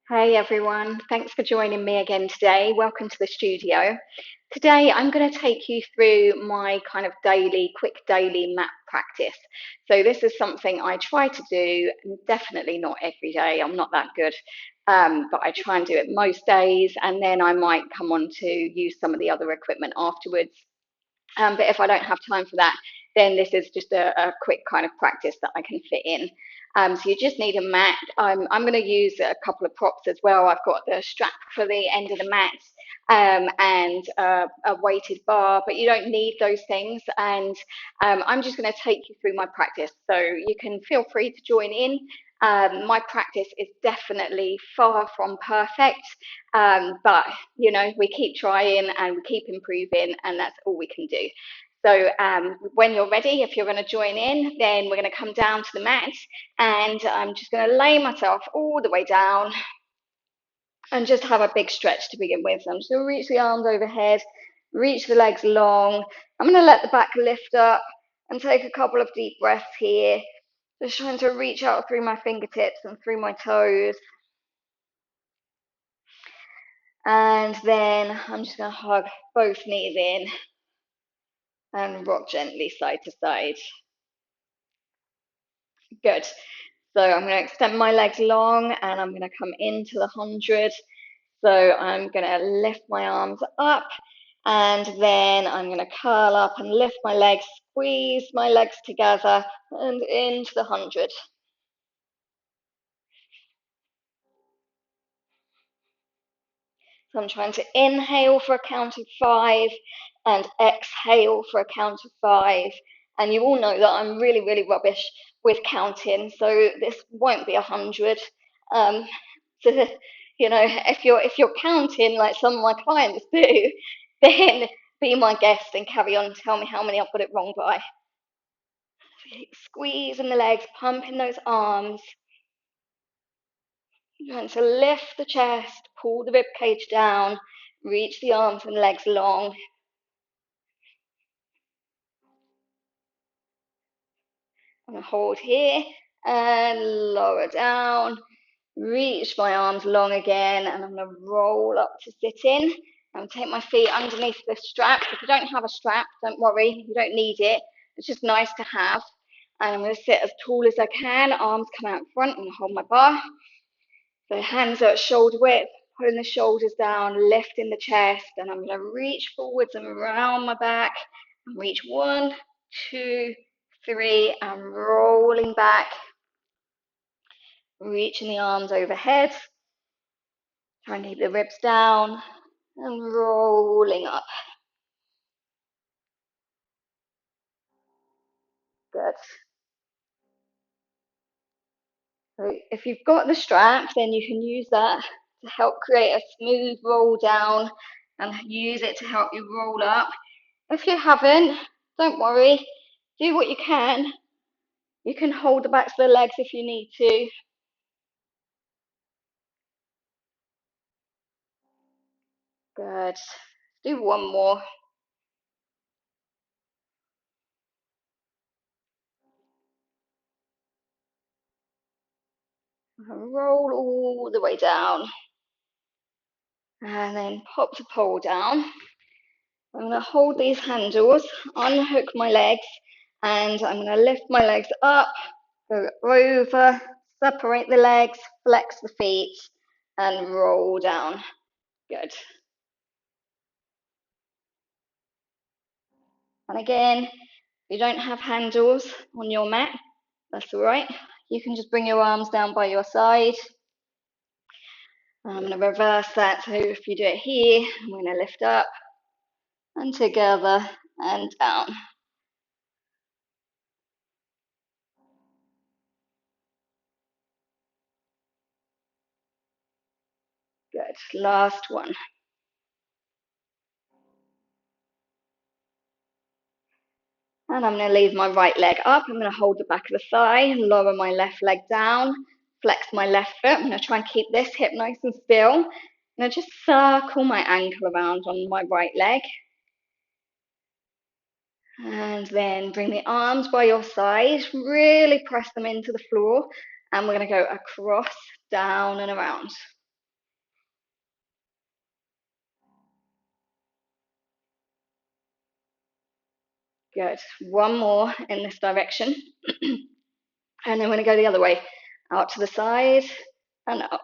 Hey everyone, thanks for joining me again today. Welcome to the studio. Today I'm going to take you through my kind of quick daily mat practice. So this is something I try to do, definitely not every day, I'm not that good, but I try and do it most days, and then I might come on to use some of the other equipment afterwards. But if I don't have time for that, then this is just a quick kind of practice that I can fit in. So you just need a mat. I'm going to use a couple of props as well. I've got the strap for the end of the mat and a weighted bar, but you don't need those things. And I'm just going to take you through my practice. So you can feel free to join in. My practice is definitely far from perfect, but you know, we keep trying and we keep improving, and that's all we can do. So when you're ready, if you're going to join in, then we're going to come down to the mat, and I'm just going to lay myself all the way down and just have a big stretch to begin with. So I'm just going to reach the arms overhead, reach the legs long. I'm going to let the back lift up and take a couple of deep breaths here. Just trying to reach out through my fingertips and through my toes. And then I'm just going to hug both knees in and rock gently side to side. Good. So I'm going to extend my legs long and I'm going to come into the 100. So I'm going to lift my arms up and then I'm going to curl up and lift my legs, squeeze my legs together and into the 100. So I'm trying to inhale for a count of 5 and exhale for a count of 5. And you all know that I'm really, really rubbish with counting, so this won't be 100. So, you know, if you're counting like some of my clients do, then be my guest and carry on and tell me how many I've got it wrong by. Squeezing the legs, pumping those arms. Trying to lift the chest, pull the rib cage down, reach the arms and legs long. I'm going to hold here and lower down. Reach my arms long again, and I'm going to roll up to sit in. And take my feet underneath the strap. If you don't have a strap, don't worry, you don't need it. It's just nice to have. And I'm going to sit as tall as I can. Arms come out front. I'm going to hold my bar. So hands are at shoulder width, pulling the shoulders down, lifting the chest, and I'm going to reach forwards and around my back. And reach 1, 2, 3, and rolling back. Reaching the arms overhead. Try and keep the ribs down and rolling up. Good. So if you've got the strap, then you can use that to help create a smooth roll down and use it to help you roll up. If you haven't, don't worry, do what you can. You can hold the backs of the legs if you need to. Good. Do one more. Roll all the way down. And then pop the pole down. I'm going to hold these handles, unhook my legs, and I'm going to lift my legs up, go over, separate the legs, flex the feet, and roll down. Good. And again, if you don't have handles on your mat, that's all right. You can just bring your arms down by your side. I'm going to reverse that. So if you do it here, I'm going to lift up and together and down. Good. Last one. And I'm going to leave my right leg up. I'm going to hold the back of the thigh, lower my left leg down, flex my left foot. I'm going to try and keep this hip nice and still. I'm going to just circle my ankle around on my right leg. And then bring the arms by your side, really press them into the floor. And we're going to go across, down and around. Good. One more in this direction. And then we're going to go the other way. Out to the side and up.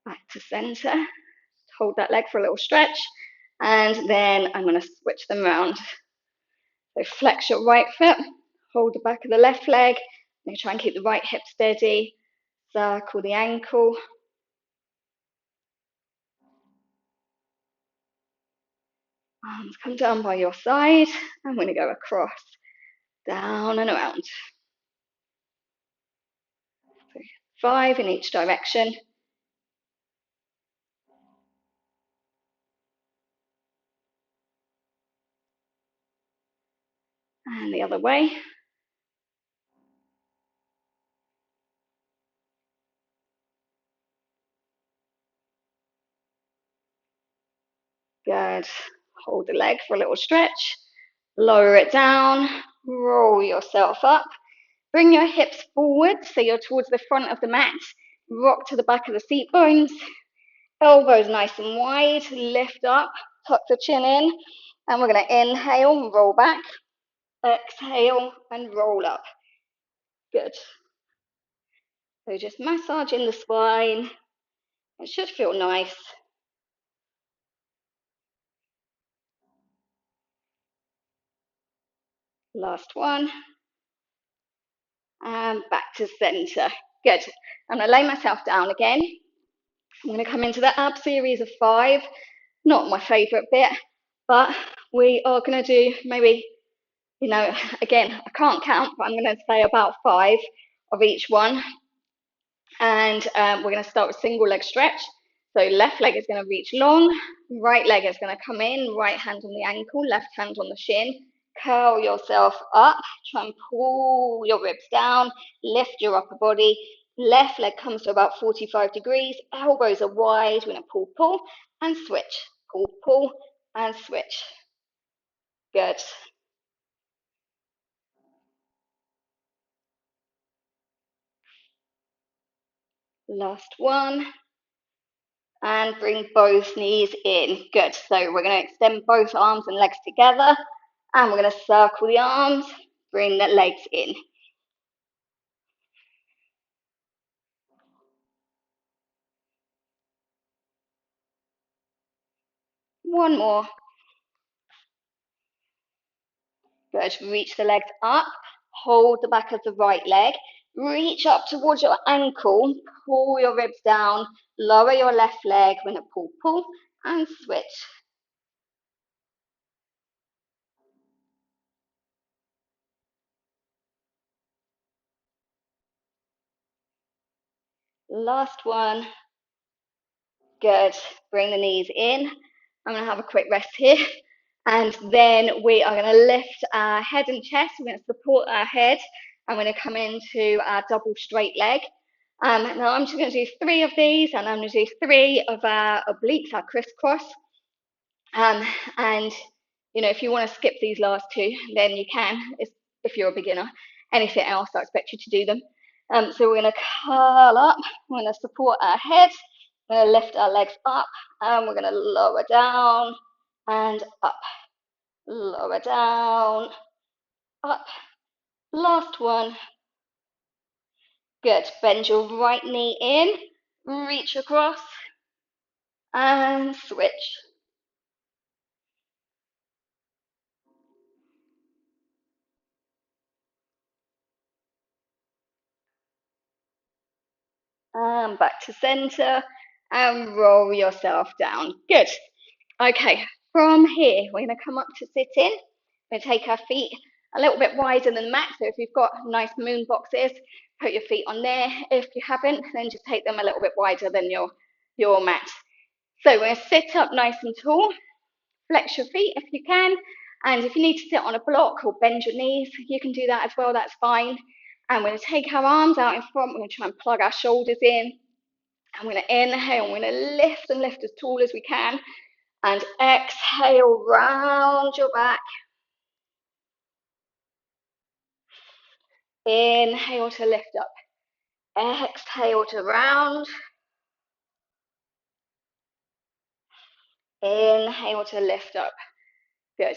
Back to center. Hold that leg for a little stretch. And then I'm going to switch them around. So flex your right foot. Hold the back of the left leg. I'm going to try and keep the right hip steady. Circle the ankle. Arms come down by your side. I'm going to go across, down and around. So 5 in each direction. And the other way. Good. Hold the leg for a little stretch. Lower it down. Roll yourself up. Bring your hips forward so you're towards the front of the mat. Rock to the back of the seat bones. Elbows nice and wide. Lift up. Tuck the chin in. And we're going to inhale, roll back. Exhale and roll up. Good. So just massaging the spine. It should feel nice. Last one. And back to center. Good. I'm going to lay myself down again. I'm going to come into the ab series of 5. Not my favorite bit, but we are going to do maybe, again, I can't count, but I'm going to say about 5 of each one. And we're going to start with single leg stretch. So left leg is going to reach long, right leg is going to come in, right hand on the ankle, left hand on the shin. Curl yourself up, try and pull your ribs down, lift your upper body. Left leg comes to about 45 degrees, elbows are wide, we're going to pull, pull, and switch. Pull, pull, and switch. Good. Last one. And bring both knees in. Good. So we're going to extend both arms and legs together. And we're going to circle the arms, bring the legs in. One more. Good. Reach the legs up. Hold the back of the right leg. Reach up towards your ankle. Pull your ribs down. Lower your left leg. We're going to pull, pull, and switch. Last one. Good. Bring the knees in. I'm going to have a quick rest here. And then we are going to lift our head and chest. We're going to support our head. I'm going to come into our double straight leg. Now I'm just going to do 3 of these, and I'm going to do 3 of our obliques, our crisscross. And if you want to skip these last 2, then you can, if you're a beginner. Anything else, I expect you to do them. So we're going to curl up. We're going to support our head. We're going to lift our legs up, and we're going to lower down and up. Lower down, up. Last one. Good. Bend your right knee in, reach across, and switch. And back to center, and roll yourself down. Good. Okay, from here, we're going to come up to sit in. We're going to take our feet a little bit wider than the mat. So if you've got nice moon boxes, put your feet on there. If you haven't, then just take them a little bit wider than your mat. So we're going to sit up nice and tall. Flex your feet if you can. And if you need to sit on a block or bend your knees, you can do that as well. That's fine. And we're going to take our arms out in front. We're going to try and plug our shoulders in. I'm going to inhale. We're going to lift and lift as tall as we can. And exhale, round your back. Inhale to lift up. Exhale to round. Inhale to lift up. Good.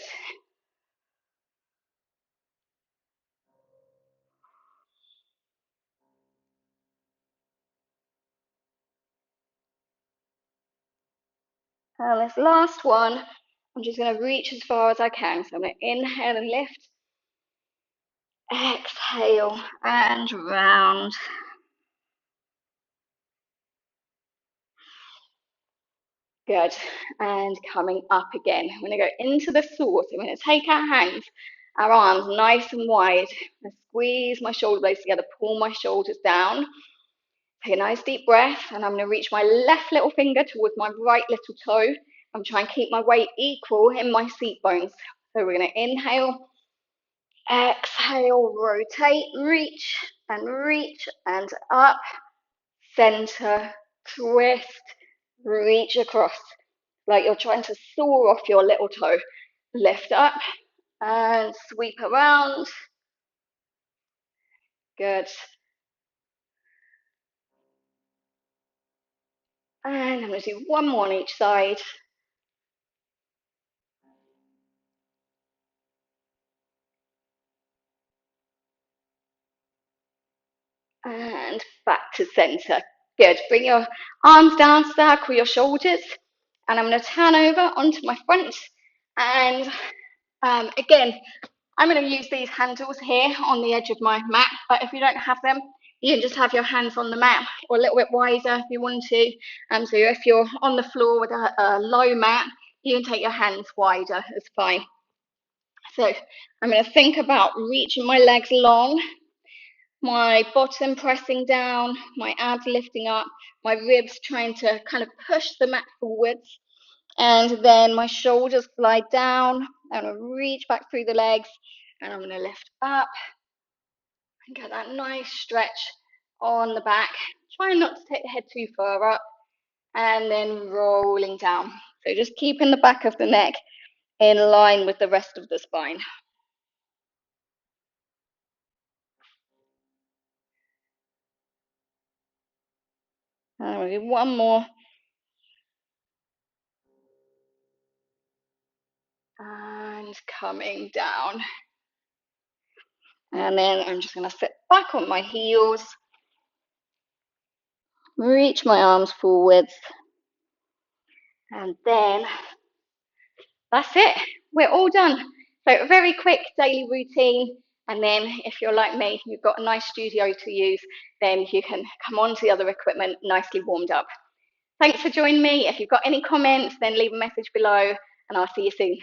And this last one, I'm just going to reach as far as I can. So I'm going to inhale and lift. Exhale and round. Good. And coming up again. We're going to go into the source. I'm going to take our hands, our arms nice and wide. And squeeze my shoulder blades together, pull my shoulders down. Take a nice deep breath, and I'm going to reach my left little finger towards my right little toe. I'm trying to keep my weight equal in my seat bones. So we're going to inhale, exhale, rotate, reach and up, center, twist, reach across. Like you're trying to soar off your little toe. Lift up and sweep around. Good. And I'm going to do one more on each side. And back to center. Good. Bring your arms down, circle your shoulders. And I'm going to turn over onto my front. And again, I'm going to use these handles here on the edge of my mat. But if you don't have them, you can just have your hands on the mat or a little bit wider if you want to. So if you're on the floor with a low mat, you can take your hands wider. It's fine. So I'm going to think about reaching my legs long, my bottom pressing down, my abs lifting up, my ribs trying to kind of push the mat forwards, and then my shoulders slide down. I'm going to reach back through the legs, and I'm going to lift up and get that nice stretch on the back. Try not to take the head too far up, and then rolling down. So just keeping the back of the neck in line with the rest of the spine. And we'll do one more. And coming down. And then I'm just going to sit back on my heels, reach my arms forwards, and then that's it. We're all done. So a very quick daily routine. And then if you're like me, you've got a nice studio to use, then you can come on to the other equipment nicely warmed up. Thanks for joining me. If you've got any comments, then leave a message below, and I'll see you soon.